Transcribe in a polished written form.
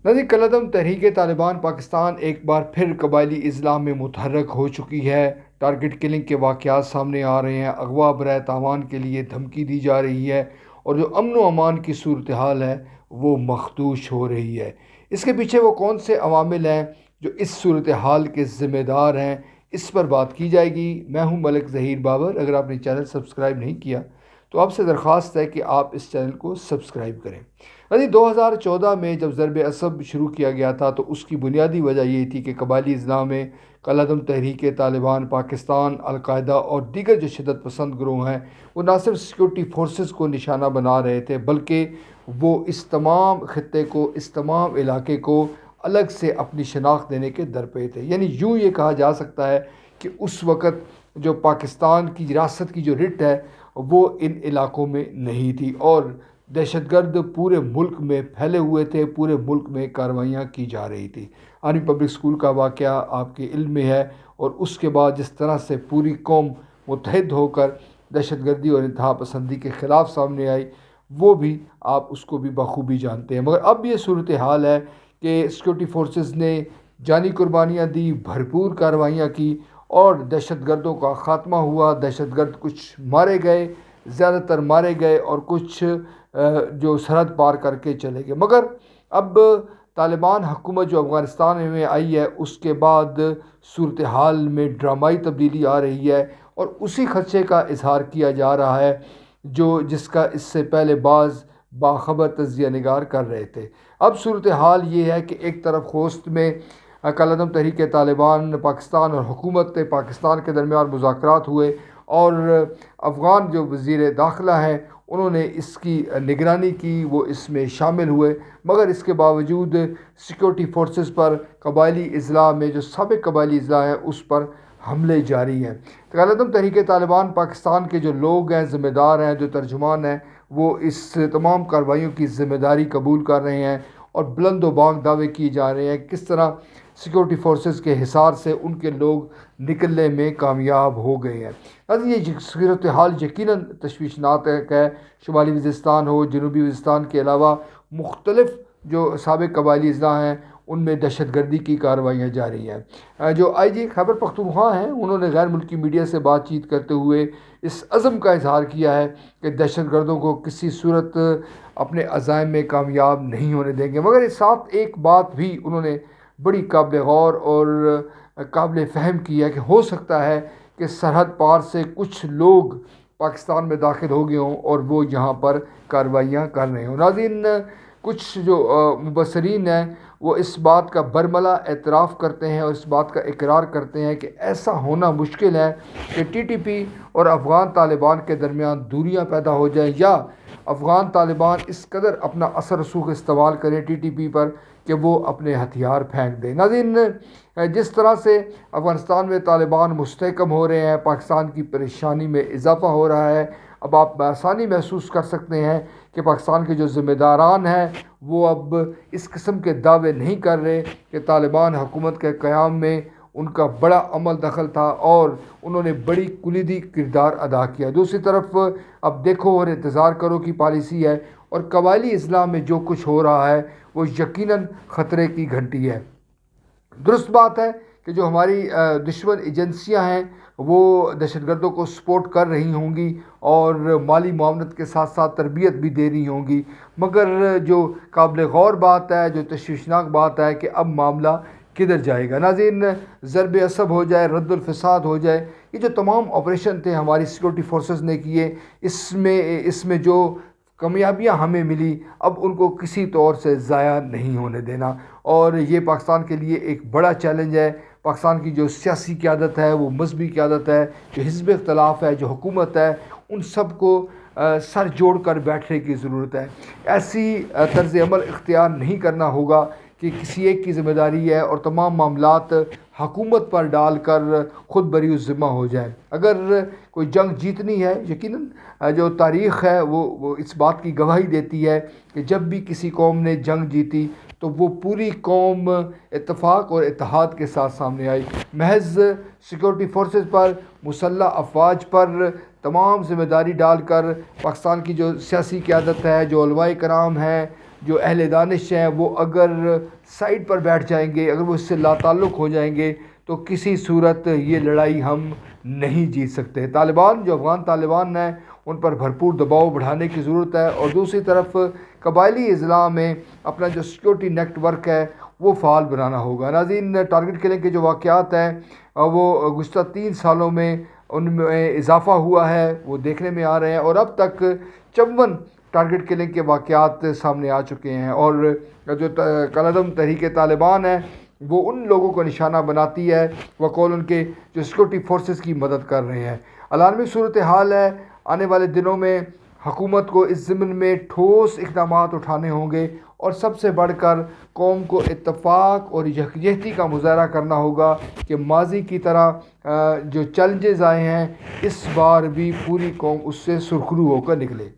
نظیر کالعدم تحریک طالبان پاکستان ایک بار پھر قبائلی اضلاع میں متحرک ہو چکی ہے۔ ٹارگٹ کلنگ کے واقعات سامنے آ رہے ہیں، اغوا برائے تاوان کے لیے دھمکی دی جا رہی ہے اور جو امن و امان کی صورتحال ہے وہ مخدوش ہو رہی ہے۔ اس کے پیچھے وہ کون سے عوامل ہیں جو اس صورتحال کے ذمہ دار ہیں، اس پر بات کی جائے گی۔ میں ہوں ملک ظہیر بابر۔ اگر آپ نے چینل سبسکرائب نہیں کیا تو آپ سے درخواست ہے کہ آپ اس چینل کو سبسکرائب کریں۔ 2014 میں جب ضرب عصب شروع کیا گیا تھا تو اس کی بنیادی وجہ یہ تھی کہ قبائلی اضلاع میں کالعدم تحریک طالبان پاکستان، القاعدہ اور دیگر جو شدت پسند گروہ ہیں وہ نہ صرف سیکورٹی فورسز کو نشانہ بنا رہے تھے بلکہ وہ اس تمام خطے کو، اس تمام علاقے کو الگ سے اپنی شناخت دینے کے درپے تھے۔ یعنی یوں یہ کہا جا سکتا ہے کہ اس وقت جو پاکستان کی ریاست کی جو رٹ ہے وہ ان علاقوں میں نہیں تھی اور دہشت گرد پورے ملک میں پھیلے ہوئے تھے، پورے ملک میں کارروائیاں کی جا رہی تھی۔ آرمی پبلک اسکول کا واقعہ آپ کے علم میں ہے اور اس کے بعد جس طرح سے پوری قوم متحد ہو کر دہشت گردی اور انتہا پسندی کے خلاف سامنے آئی، وہ بھی آپ اس کو بھی بخوبی جانتے ہیں۔ مگر اب یہ صورتحال ہے کہ سیکورٹی فورسز نے جانی قربانیاں دی، بھرپور کارروائیاں کی اور دہشت گردوں کا خاتمہ ہوا۔ دہشت گرد کچھ مارے گئے، زیادہ تر مارے گئے اور کچھ جو سرحد پار کر کے چلے گئے۔ مگر اب طالبان حکومت جو افغانستان میں آئی ہے اس کے بعد صورتحال میں ڈرامائی تبدیلی آ رہی ہے اور اسی خدشے کا اظہار کیا جا رہا ہے جس کا اس سے پہلے بعض باخبر تجزیہ نگار کر رہے تھے۔ اب صورتحال یہ ہے کہ ایک طرف خوست میں کالعدم تحریک طالبان پاکستان اور حکومت پاکستان کے درمیان مذاکرات ہوئے اور افغان جو وزیر داخلہ ہیں انہوں نے اس کی نگرانی کی، وہ اس میں شامل ہوئے، مگر اس کے باوجود سیکورٹی فورسز پر قبائلی اضلاع میں جو سابق قبائلی اضلاع ہیں اس پر حملے جاری ہیں۔ کالعدم تحریک طالبان پاکستان کے جو لوگ ہیں، ذمہ دار ہیں، جو ترجمان ہیں، وہ اس تمام کارروائیوں کی ذمہ داری قبول کر رہے ہیں اور بلند و بانگ دعوے کیے جا رہے ہیں کس طرح سیکورٹی فورسز کے حصار سے ان کے لوگ نکلنے میں کامیاب ہو گئے ہیں۔ اب یہ صورتحال یقیناً تشویشناک ہے۔ شمالی وزیرستان ہو، جنوبی وزیرستان کے علاوہ مختلف جو سابق قبائلی اضلاع ہیں ان میں دہشت گردی کی کارروائیاں جاری ہیں۔ جو آئی جی خیبر پختونخوا ہیں انہوں نے غیر ملکی میڈیا سے بات چیت کرتے ہوئے اس عزم کا اظہار کیا ہے کہ دہشت گردوں کو کسی صورت اپنے عزائم میں کامیاب نہیں ہونے دیں گے۔ مگر اس ساتھ ایک بات بھی انہوں نے بڑی قابل غور اور قابل فہم کی ہے کہ ہو سکتا ہے کہ سرحد پار سے کچھ لوگ پاکستان میں داخل ہو گئے ہوں اور وہ یہاں پر کارروائیاں کر رہے ہوں۔ ناظرین، کچھ جو مبصرین ہیں وہ اس بات کا برملا اعتراف کرتے ہیں اور اس بات کا اقرار کرتے ہیں کہ ایسا ہونا مشکل ہے کہ ٹی ٹی پی اور افغان طالبان کے درمیان دوریاں پیدا ہو جائیں یا افغان طالبان اس قدر اپنا اثر رسوخ استعمال کریں ٹی ٹی پی پر کہ وہ اپنے ہتھیار پھینک دیں۔ ناظرین، جس طرح سے افغانستان میں طالبان مستحکم ہو رہے ہیں، پاکستان کی پریشانی میں اضافہ ہو رہا ہے۔ اب آپ بآسانی محسوس کر سکتے ہیں کہ پاکستان کے جو ذمہ داران ہیں وہ اب اس قسم کے دعوے نہیں کر رہے کہ طالبان حکومت کے قیام میں ان کا بڑا عمل دخل تھا اور انہوں نے بڑی کلیدی کردار ادا کیا۔ دوسری طرف اب دیکھو اور انتظار کرو کی پالیسی ہے اور قبائلی اضلاع میں جو کچھ ہو رہا ہے وہ یقیناً خطرے کی گھنٹی ہے۔ درست بات ہے کہ جو ہماری دشمن ایجنسیاں ہیں وہ دہشت گردوں کو سپورٹ کر رہی ہوں گی اور مالی معاونت کے ساتھ ساتھ تربیت بھی دے رہی ہوں گی، مگر جو قابل غور بات ہے، جو تشویشناک بات ہے کہ اب معاملہ کدھر جائے گا۔ ناظرین، ضرب عصب ہو جائے، رد الفساد ہو جائے، یہ جو تمام آپریشن تھے ہماری سیکورٹی فورسز نے کیے، اس میں جو کامیابیاں ہمیں ملی اب ان کو کسی طور سے ضائع نہیں ہونے دینا اور یہ پاکستان کے لیے ایک بڑا چیلنج ہے۔ پاکستان کی جو سیاسی قیادت ہے، وہ مذہبی قیادت ہے، جو حزب اختلاف ہے، جو حکومت ہے، ان سب کو سر جوڑ کر بیٹھنے کی ضرورت ہے۔ ایسی طرز عمل اختیار نہیں کرنا ہوگا کہ کسی ایک کی ذمہ داری ہے اور تمام معاملات حکومت پر ڈال کر خود بری الذمہ ہو جائے۔ اگر کوئی جنگ جیتنی ہے، یقیناً جو تاریخ ہے وہ اس بات کی گواہی دیتی ہے کہ جب بھی کسی قوم نے جنگ جیتی تو وہ پوری قوم اتفاق اور اتحاد کے ساتھ سامنے آئی۔ محض سیکورٹی فورسز پر، مسلح افواج پر تمام ذمہ داری ڈال کر پاکستان کی جو سیاسی قیادت ہے، جو علماء کرام ہیں، جو اہل دانش ہیں وہ اگر سائڈ پر بیٹھ جائیں گے، اگر وہ اس سے لا تعلق ہو جائیں گے تو کسی صورت یہ لڑائی ہم نہیں جیت سکتے۔ طالبان جو افغان طالبان ہیں ان پر بھرپور دباؤ بڑھانے کی ضرورت ہے، اور دوسری طرف قبائلی اضلاع میں اپنا جو سیکیورٹی نیٹ ورک ہے وہ فعال بنانا ہوگا۔ ناظرین، ٹارگٹ کلنگ کے جو واقعات ہیں وہ گزشتہ 3 سالوں میں ان میں اضافہ ہوا ہے، وہ دیکھنے میں آ رہے ہیں، اور اب تک 54 ٹارگٹ کلنگ کے واقعات سامنے آ چکے ہیں، اور جو کالعدم تحریک طالبان ہے وہ ان لوگوں کو نشانہ بناتی ہے وقول ان کے جو سیکورٹی فورسز کی مدد کر رہے ہیں۔ عالمی صورتحال ہے، آنے والے دنوں میں حکومت کو اس ضمن میں ٹھوس اقدامات اٹھانے ہوں گے، اور سب سے بڑھ کر قوم کو اتفاق اور یکجہتی کا مظاہرہ کرنا ہوگا کہ ماضی کی طرح جو چیلنجز آئے ہیں اس بار بھی پوری قوم اس سے سرخرو ہو کر نکلے۔